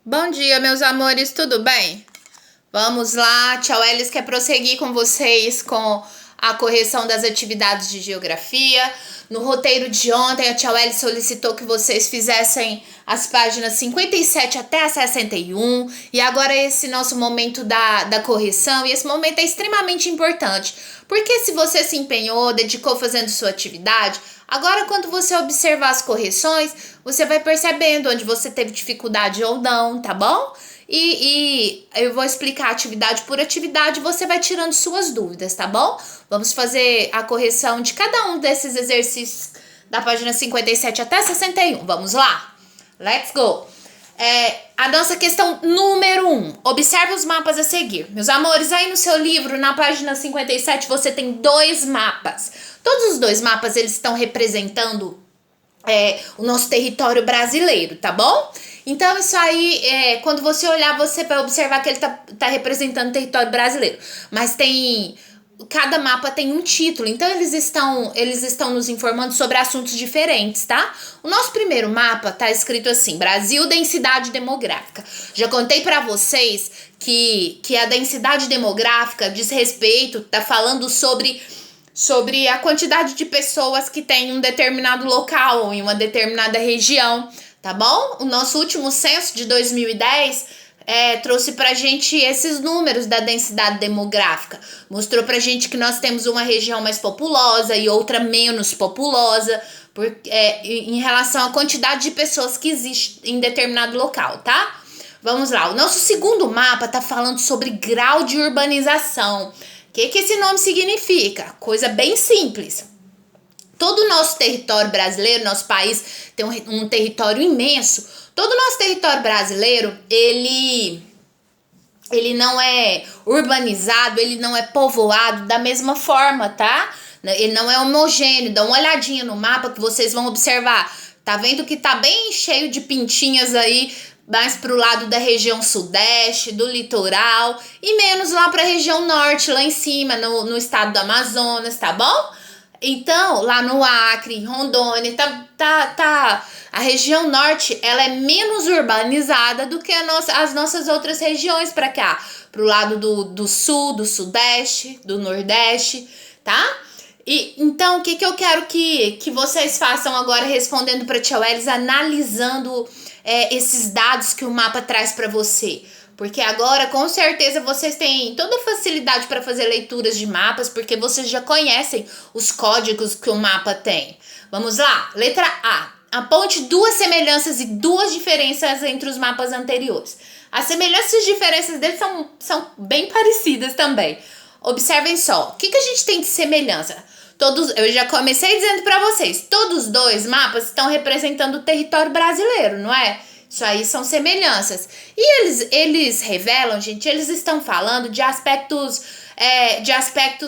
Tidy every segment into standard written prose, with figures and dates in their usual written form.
Bom dia, meus amores, tudo bem? Vamos lá, Tia Elis quer prosseguir com vocês com a correção das atividades de geografia. No roteiro de ontem, a Tia Elis solicitou que vocês fizessem as páginas 57 até a 61. E agora esse nosso momento da correção, e esse momento é extremamente importante, porque se você se empenhou, dedicou fazendo sua atividade, agora quando você observar as correções, você vai percebendo onde você teve dificuldade ou não, tá bom? E eu vou explicar atividade por atividade, você vai tirando suas dúvidas, tá bom? Vamos fazer a correção de cada um desses exercícios da página 57 até 61. Vamos lá? Let's go! A nossa questão número 1. Observe os mapas a seguir. Meus amores, aí no seu livro, na página 57, você tem dois mapas. Todos os dois mapas, eles estão representando o nosso território brasileiro, tá bom? Então, isso aí, quando você olhar, você vai observar que ele tá representando o território brasileiro. Mas cada mapa tem um título, então eles estão nos informando sobre assuntos diferentes, tá? O nosso primeiro mapa tá escrito assim: Brasil, densidade demográfica. Já contei para vocês que a densidade demográfica diz respeito, tá falando sobre a quantidade de pessoas que tem em um determinado local ou em uma determinada região, tá bom? O nosso último censo de 2010 trouxe pra gente esses números da densidade demográfica. Mostrou pra gente que nós temos uma região mais populosa e outra menos populosa, em relação à quantidade de pessoas que existe em determinado local, tá? Vamos lá, o nosso segundo mapa tá falando sobre grau de urbanização. O que esse nome significa? Coisa bem simples. Todo o nosso território brasileiro, nosso país tem um território imenso. Todo o nosso território brasileiro, ele não é urbanizado, ele não é povoado da mesma forma, tá? Ele não é homogêneo. Dá uma olhadinha no mapa que vocês vão observar. Tá vendo que tá bem cheio de pintinhas aí, mais pro lado da região sudeste, do litoral, e menos lá pra região norte, lá em cima, no estado do Amazonas, tá bom? Então, lá no Acre, em Rondônia, a região norte, ela é menos urbanizada do que as nossas outras regiões para cá, pro lado do sul, do sudeste, do nordeste, tá? E então, o que eu quero que vocês façam agora, respondendo para a Tia Welles, analisando esses dados que o mapa traz para você. Porque agora, com certeza, vocês têm toda a facilidade para fazer leituras de mapas, porque vocês já conhecem os códigos que o mapa tem. Vamos lá? Letra A. Aponte duas semelhanças e duas diferenças entre os mapas anteriores. As semelhanças e as diferenças deles são bem parecidas também. Observem só. O que a gente tem de semelhança? Eu já comecei dizendo para vocês, todos os dois mapas estão representando o território brasileiro, não é? Isso aí são semelhanças. E eles revelam, gente, eles estão falando de aspectos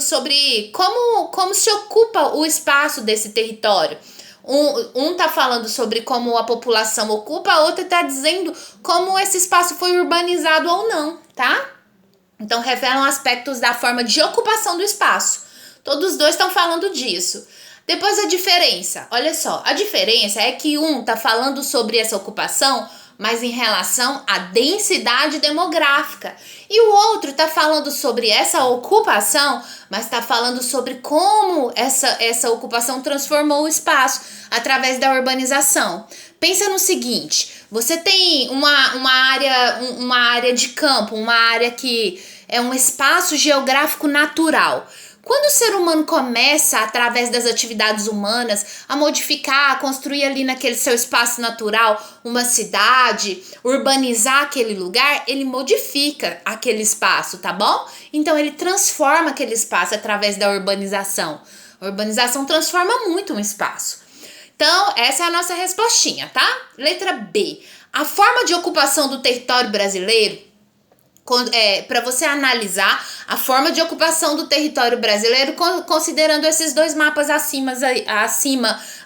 sobre como se ocupa o espaço desse território. Um tá falando sobre como a população ocupa, a outra tá dizendo como esse espaço foi urbanizado ou não, tá? Então revelam aspectos da forma de ocupação do espaço. Todos os dois estão falando disso. Depois a diferença, olha só, a diferença é que um tá falando sobre essa ocupação, mas em relação à densidade demográfica. E o outro tá falando sobre essa ocupação, mas tá falando sobre como essa ocupação transformou o espaço através da urbanização. Pensa no seguinte, você tem uma área de campo, uma área que é um espaço geográfico natural. Quando o ser humano começa, através das atividades humanas, a modificar, a construir ali naquele seu espaço natural uma cidade, urbanizar aquele lugar, ele modifica aquele espaço, tá bom? Então ele transforma aquele espaço através da urbanização. A urbanização transforma muito um espaço. Então, essa é a nossa respostinha, tá? Letra B. A forma de ocupação do território brasileiro, para você analisar a forma de ocupação do território brasileiro, considerando esses dois mapas acima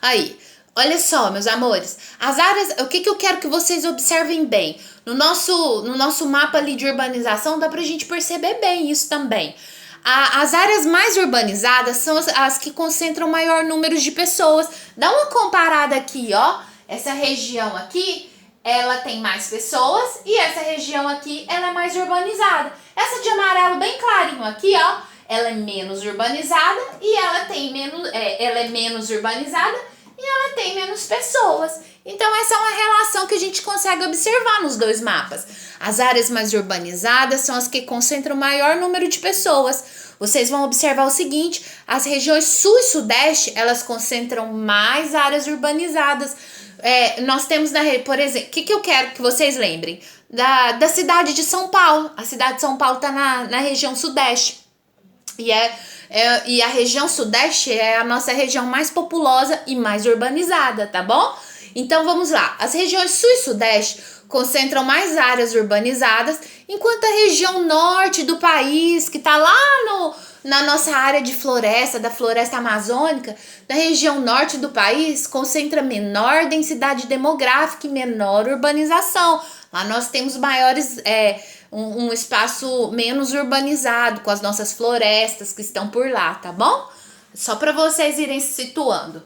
aí. Olha só, meus amores, as áreas, o que eu quero que vocês observem bem. No nosso mapa ali de urbanização, dá pra gente perceber bem isso também. As áreas mais urbanizadas são as que concentram maior número de pessoas. Dá uma comparada aqui, ó. Essa região aqui ela tem mais pessoas e essa região aqui, ela é mais urbanizada. Essa de amarelo bem clarinho aqui, ó, ela é menos urbanizada e ela tem ela é menos urbanizada e ela tem menos pessoas. Então essa é uma relação que a gente consegue observar nos dois mapas. As áreas mais urbanizadas são as que concentram o maior número de pessoas. Vocês vão observar o seguinte, as regiões sul e sudeste, elas concentram mais áreas urbanizadas. Nós temos, por exemplo, o que eu quero que vocês lembrem? Da cidade de São Paulo. A cidade de São Paulo está na região sudeste. E a região sudeste é a nossa região mais populosa e mais urbanizada, tá bom? Então vamos lá. As regiões sul e sudeste concentram mais áreas urbanizadas, enquanto a região norte do país, que está lá na nossa área de floresta, da floresta amazônica, na região norte do país, concentra menor densidade demográfica e menor urbanização. Lá nós temos maiores, um espaço menos urbanizado, com as nossas florestas que estão por lá, tá bom? Só para vocês irem se situando.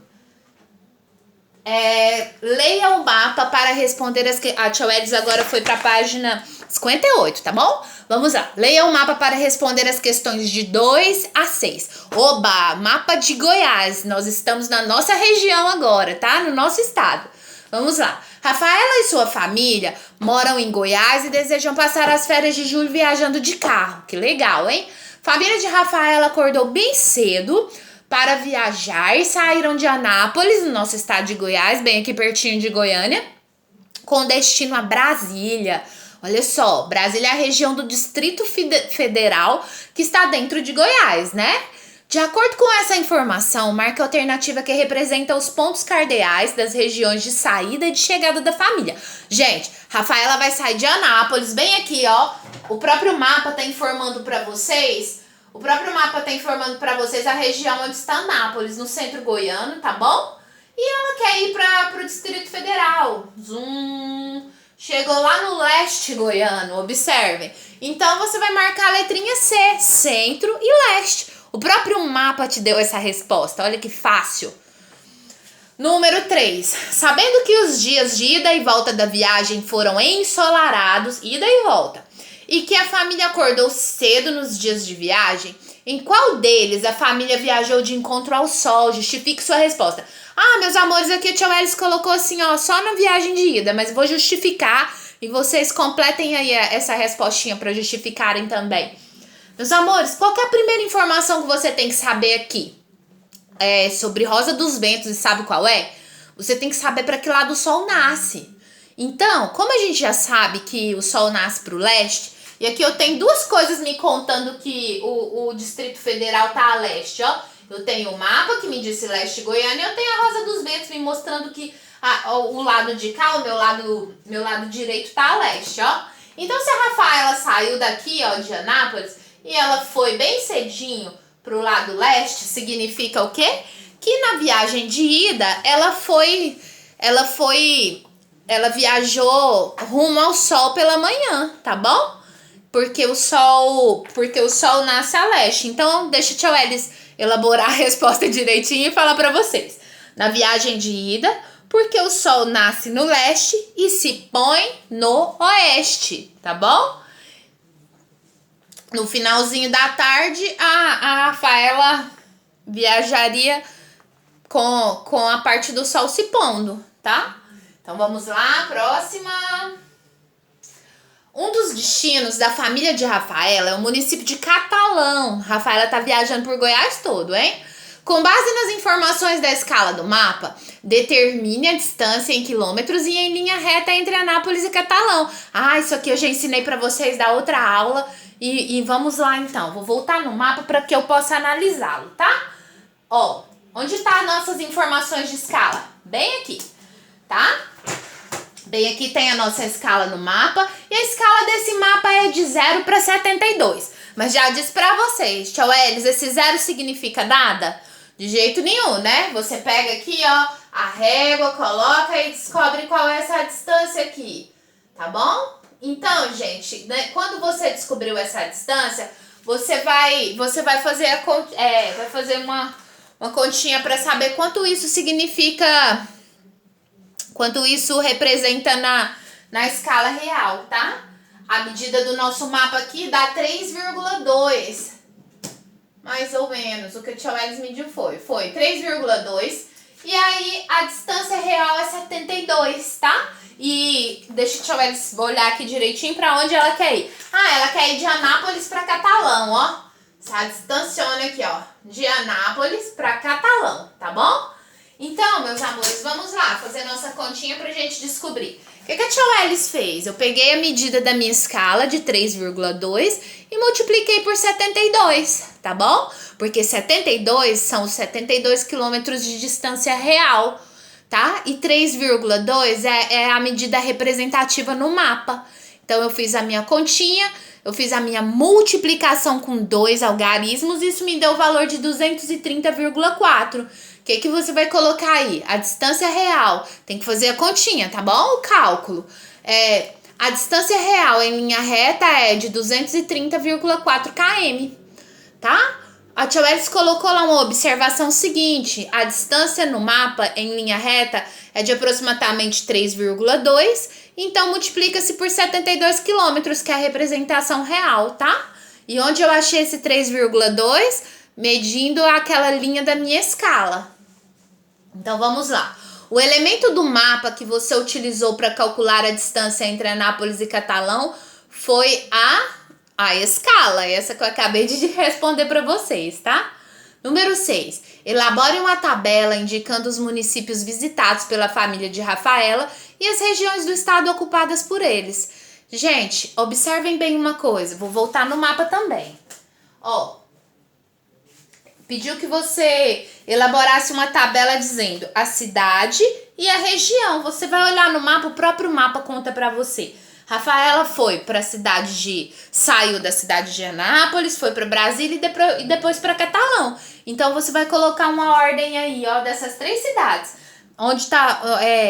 Leia o mapa para responder a Tia Welles agora foi para a página 58, tá bom? Vamos lá. Leia o mapa para responder as questões de 2 a 6. Oba, mapa de Goiás. Nós estamos na nossa região agora, tá? No nosso estado. Vamos lá. Rafaela e sua família moram em Goiás e desejam passar as férias de julho viajando de carro. Que legal, hein? Família de Rafaela acordou bem cedo para viajar e saíram de Anápolis, no nosso estado de Goiás, bem aqui pertinho de Goiânia, com destino a Brasília. Olha só, Brasília é a região do Distrito Federal que está dentro de Goiás, né? De acordo com essa informação, marque a alternativa que representa os pontos cardeais das regiões de saída e de chegada da família. Gente, Rafaela vai sair de Anápolis, bem aqui, ó. O próprio mapa tá informando para vocês. A região onde está Anápolis, no centro goiano, tá bom? E ela quer ir para o Distrito Federal. Chegou lá no leste goiano, observem. Então você vai marcar a letrinha C, centro e leste. O próprio mapa te deu essa resposta, olha que fácil. Número 3. Sabendo que os dias de ida e volta da viagem foram ensolarados, ida e volta, e que a família acordou cedo nos dias de viagem, em qual deles a família viajou de encontro ao sol? Justifique sua resposta. Meus amores, aqui a Tia Welles colocou assim, ó, só na viagem de ida, mas vou justificar e vocês completem aí essa respostinha para justificarem também. Meus amores, qual que é a primeira informação que você tem que saber aqui? Sobre Rosa dos Ventos, e sabe qual é? Você tem que saber para que lado o sol nasce. Então, como a gente já sabe que o sol nasce para o leste, e aqui eu tenho duas coisas me contando que o Distrito Federal tá a leste, ó. Eu tenho o mapa que me disse leste Goiânia, e eu tenho a Rosa dos Ventos me mostrando que o lado de cá, o meu lado direito tá a leste, ó. Então, se a Rafaela saiu daqui, ó, de Anápolis, e ela foi bem cedinho pro lado leste, significa o quê? Que na viagem de ida, ela viajou rumo ao sol pela manhã, tá bom? Porque o sol nasce a leste. Então, deixa a Tia Welles elaborar a resposta direitinho e falar para vocês. Na viagem de ida, porque o sol nasce no leste e se põe no oeste, tá bom? No finalzinho da tarde, a Rafaela viajaria com a parte do sol se pondo, tá? Então, vamos lá, próxima. Um dos destinos da família de Rafaela é o município de Catalão. Rafaela tá viajando por Goiás todo, hein? Com base nas informações da escala do mapa, determine a distância em quilômetros e em linha reta entre Anápolis e Catalão. Isso aqui eu já ensinei para vocês da outra aula. E vamos lá então. Vou voltar no mapa para que eu possa analisá-lo, tá? Ó, onde tá as nossas informações de escala? Bem aqui, tá? Bem aqui tem a nossa escala no mapa. E a escala desse mapa é de 0 para 72. Mas já disse pra vocês, Tia Welles, esse 0 significa nada? De jeito nenhum, né? Você pega aqui, ó, a régua, coloca e descobre qual é essa distância aqui. Tá bom? Então, gente, né, quando você descobriu essa distância, você vai fazer vai fazer uma continha para saber quanto isso significa, quanto isso representa na escala real, tá? A medida do nosso mapa aqui dá 3,2. Mais ou menos, o que o Tia Welles mediu foi 3,2. E aí, a distância real é 72, tá? E deixa o Tia Welles olhar aqui direitinho pra onde ela quer ir. Ela quer ir de Anápolis pra Catalão, ó. Essa distanciona aqui, ó. De Anápolis pra Catalão, tá bom? Então, meus amores, vamos lá fazer nossa continha pra gente descobrir. O que a Tia Welles fez? Eu peguei a medida da minha escala de 3,2 e multipliquei por 72, tá bom? Porque 72 são os 72 quilômetros de distância real, tá? E 3,2 é a medida representativa no mapa. Então, eu fiz a minha continha, eu fiz a minha multiplicação com dois algarismos e isso me deu o valor de 230,4. O que você vai colocar aí? A distância real. Tem que fazer a continha, tá bom? O cálculo. A distância real em linha reta é de 230,4 km, tá? A Tia Welles colocou lá uma observação seguinte. A distância no mapa em linha reta é de aproximadamente 3,2. Então, multiplica-se por 72 quilômetros, que é a representação real, tá? E onde eu achei esse 3,2? Medindo aquela linha da minha escala. Então, vamos lá. O elemento do mapa que você utilizou para calcular a distância entre Anápolis e Catalão foi a escala. Essa que eu acabei de responder para vocês, tá? Número 6. Elabore uma tabela indicando os municípios visitados pela família de Rafaela e as regiões do estado ocupadas por eles. Gente, observem bem uma coisa. Vou voltar no mapa também. Ó. Pediu que você elaborasse uma tabela dizendo a cidade e a região. Você vai olhar no mapa, o próprio mapa conta pra você. Rafaela foi para a saiu da cidade de Anápolis, foi para Brasília e depois para Catalão. Então, você vai colocar uma ordem aí, ó, dessas 3 cidades. Onde tá,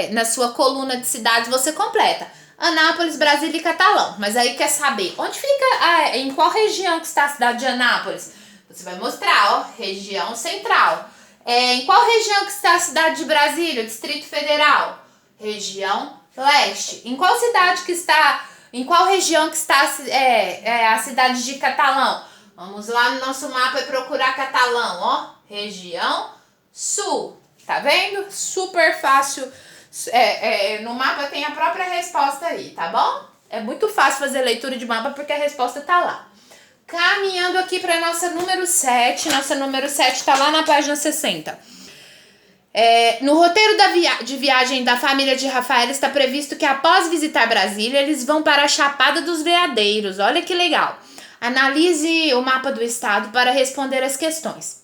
na sua coluna de cidades, você completa Anápolis, Brasília e Catalão. Mas aí quer saber, onde fica, em qual região que está a cidade de Anápolis? Você vai mostrar, ó, região central. Em qual região que está a cidade de Brasília, Distrito Federal? Região leste. Em qual cidade que está, em qual região que está a cidade de Catalão? Vamos lá no nosso mapa e procurar Catalão, ó. Região sul. Tá vendo? Super fácil. No mapa tem a própria resposta aí, tá bom? É muito fácil fazer leitura de mapa porque a resposta tá lá. Caminhando aqui para nossa número 7. Nossa número 7 está lá na página 60. No roteiro de viagem da família de Rafael está previsto que após visitar Brasília, eles vão para a Chapada dos Veadeiros. Olha que legal. Analise o mapa do estado para responder as questões.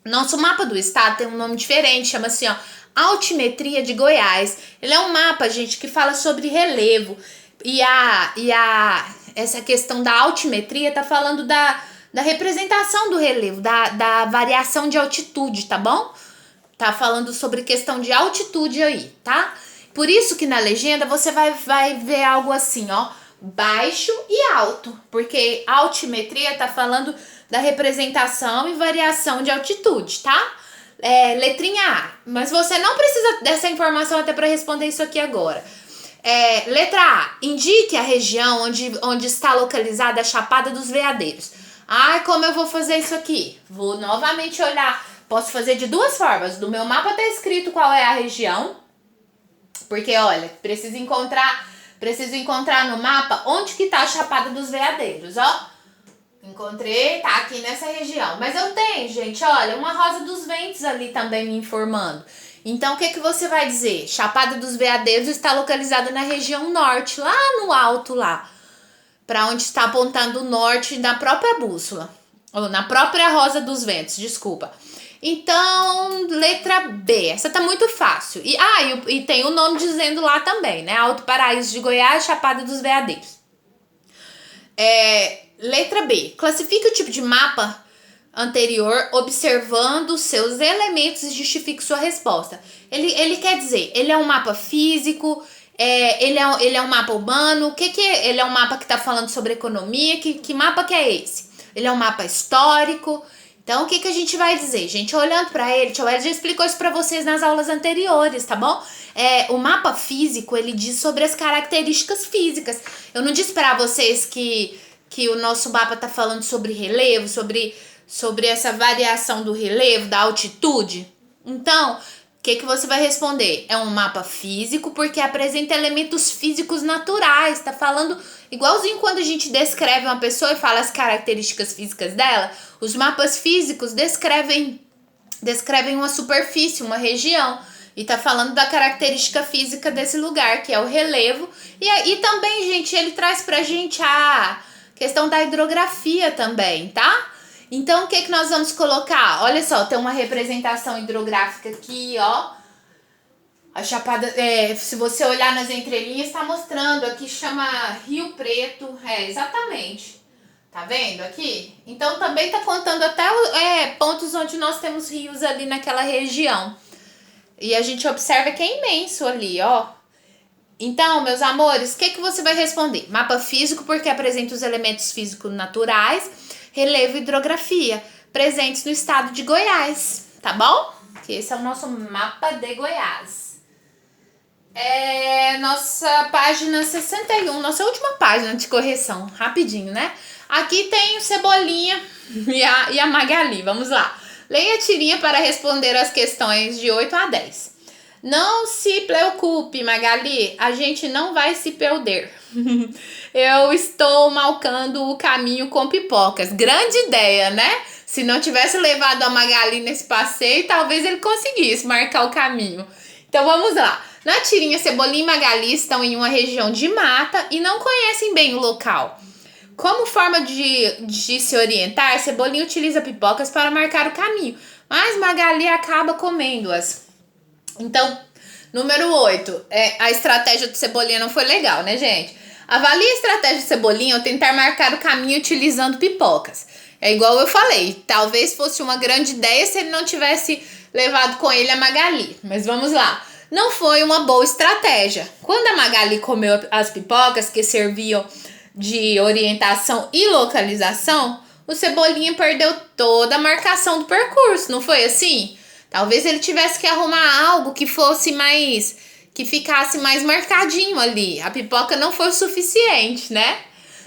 Nosso mapa do estado tem um nome diferente, chama-se Altimetria de Goiás. Ele é um mapa, gente, que fala sobre relevo. Essa questão da altimetria tá falando da representação do relevo, da variação de altitude, tá bom? Tá falando sobre questão de altitude aí, tá? Por isso que na legenda você vai ver algo assim, ó, baixo e alto, porque altimetria tá falando da representação e variação de altitude, tá? Letrinha A, mas você não precisa dessa informação até para responder isso aqui agora. Letra A, indique a região onde está localizada a Chapada dos Veadeiros. Como eu vou fazer isso aqui? Vou novamente olhar. Posso fazer de 2 formas. Do meu mapa tá escrito qual é a região. Porque, olha, preciso encontrar no mapa onde que tá a Chapada dos Veadeiros, ó. Encontrei, tá aqui nessa região. Mas eu tenho, gente, olha, uma Rosa dos Ventos ali também me informando. Então, o que você vai dizer? Chapada dos Veadeiros está localizada na região norte, lá no alto lá. Para onde está apontando o norte na própria bússola. Ou na própria Rosa dos Ventos, desculpa. Então, letra B. Essa tá muito fácil. E tem o nome dizendo lá também, né? Alto Paraíso de Goiás, Chapada dos Veadeiros. Letra B. Classifique o tipo de mapa anterior observando seus elementos e justifique sua resposta. Ele quer dizer, ele é um mapa físico, ele é um mapa urbano, ele é um mapa que está falando sobre economia, que mapa que é esse? Ele é um mapa histórico, Então, o que a gente vai dizer? Gente, olhando para ele, Tio Hélio já explicou isso para vocês nas aulas anteriores, tá bom? O mapa físico, ele diz sobre as características físicas. Eu não disse para vocês que o nosso mapa tá falando sobre relevo, sobre essa variação do relevo, da altitude? Então, o que você vai responder? É um mapa físico porque apresenta elementos físicos naturais. Tá falando igualzinho quando a gente descreve uma pessoa e fala as características físicas dela. Os mapas físicos descrevem uma superfície, uma região. E tá falando da característica física desse lugar, que é o relevo. E também, gente, ele traz pra gente a questão da hidrografia também, tá? Então, o que nós vamos colocar? Olha só, tem uma representação hidrográfica aqui, ó. A Chapada, se você olhar nas entrelinhas, tá mostrando. Aqui chama Rio Preto. Exatamente. Tá vendo aqui? Então, também tá contando até pontos onde nós temos rios ali naquela região. E a gente observa que é imenso ali, ó. Então, meus amores, o que você vai responder? Mapa físico, porque apresenta os elementos físicos naturais, relevo e hidrografia, presentes no estado de Goiás, tá bom? Que esse é o nosso mapa de Goiás. Nossa página 61, nossa última página de correção, rapidinho, né? Aqui tem o Cebolinha e a Magali, vamos lá. Leia a tirinha para responder as questões de 8 a 10. Não se preocupe, Magali, a gente não vai se perder. Eu estou marcando o caminho com pipocas. Grande ideia, né? Se não tivesse levado a Magali nesse passeio, talvez ele conseguisse marcar o caminho. Então vamos lá. Na tirinha, Cebolinha e Magali estão em uma região de mata e não conhecem bem o local. Como forma de se orientar, Cebolinha utiliza pipocas para marcar o caminho, mas Magali acaba comendo-as. Então, número 8, a estratégia do Cebolinha não foi legal, né, gente? Avalie a estratégia do Cebolinha ao tentar marcar o caminho utilizando pipocas. É igual eu falei, talvez fosse uma grande ideia se ele não tivesse levado com ele a Magali. Mas vamos lá. Não foi uma boa estratégia. Quando a Magali comeu as pipocas que serviam de orientação e localização, o Cebolinha perdeu toda a marcação do percurso, não foi assim? Talvez ele tivesse que arrumar algo que ficasse mais marcadinho ali. A pipoca não foi o suficiente, né?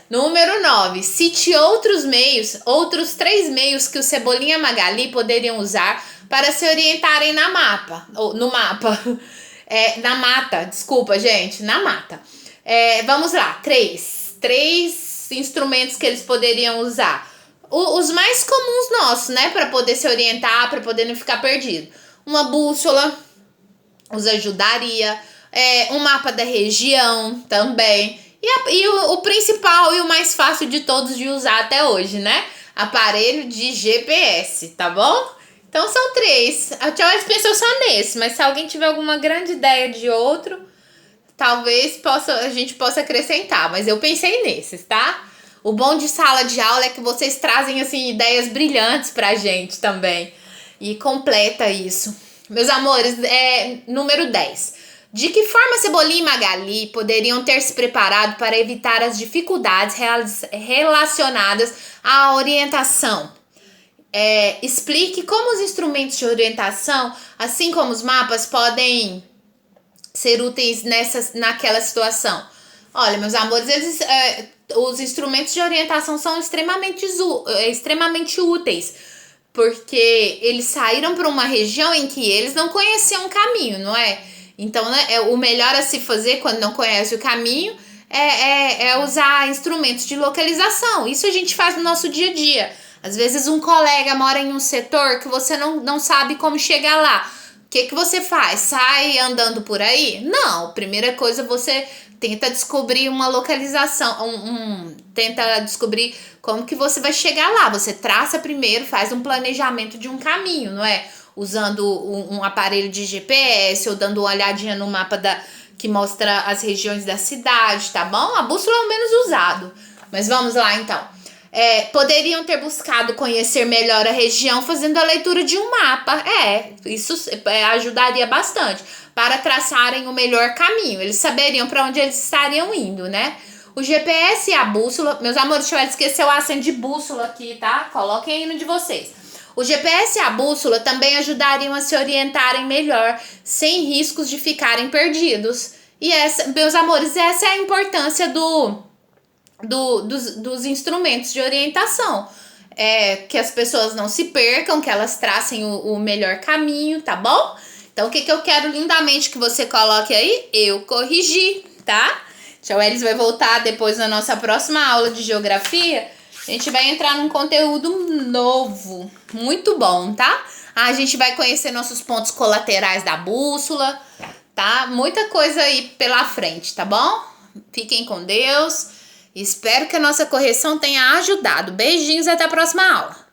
Número 9. Cite outros 3 meios que o Cebolinha e a Magali poderiam usar para se orientarem na mata. Vamos lá, 3 instrumentos que eles poderiam usar. Os mais comuns nossos, né? Para poder se orientar, para poder não ficar perdido. Uma bússola os ajudaria. Um mapa da região também. E o principal e o mais fácil de todos de usar até hoje, né? Aparelho de GPS, tá bom? Então são 3. A Tia Wes pensou só nesse, mas se alguém tiver alguma grande ideia de outro, talvez a gente possa acrescentar. Mas eu pensei nesses, tá? O bom de sala de aula é que vocês trazem, assim, ideias brilhantes pra gente também. E completa isso. Meus amores, número 10. De que forma Cebolinha e Magali poderiam ter se preparado para evitar as dificuldades relacionadas à orientação? Explique como os instrumentos de orientação, assim como os mapas, podem ser úteis naquela situação. Olha, meus amores, os instrumentos de orientação são extremamente úteis, porque eles saíram para uma região em que eles não conheciam o caminho, não é? Então, né, o melhor a se fazer quando não conhece o caminho é usar instrumentos de localização. Isso a gente faz no nosso dia a dia. Às vezes um colega mora em um setor que você não sabe como chegar lá. O que você faz? Sai andando por aí? Não, primeira coisa você tenta descobrir uma localização, tenta descobrir como que você vai chegar lá. Você traça primeiro, faz um planejamento de um caminho, não é? Usando um aparelho de GPS ou dando uma olhadinha no mapa que mostra as regiões da cidade, tá bom? A bússola é o menos usado. Mas vamos lá, então. Poderiam ter buscado conhecer melhor a região fazendo a leitura de um mapa. Isso ajudaria bastante para traçarem o melhor caminho. Eles saberiam para onde eles estariam indo, né? O GPS e a bússola... Meus amores, deixa eu esquecer o acento de bússola aqui, tá? Coloquem aí no de vocês. O GPS e a bússola também ajudariam a se orientarem melhor, sem riscos de ficarem perdidos. E essa, meus amores, essa é a importância dos instrumentos de orientação. Que as pessoas não se percam, que elas tracem o melhor caminho, tá bom? Então, o que eu quero lindamente que você coloque aí? Eu corrigi, tá? Tia Welles vai voltar depois na nossa próxima aula de geografia. A gente vai entrar num conteúdo novo, muito bom, tá? A gente vai conhecer nossos pontos colaterais da bússola, tá? Muita coisa aí pela frente, tá bom? Fiquem com Deus. Espero que a nossa correção tenha ajudado. Beijinhos e até a próxima aula.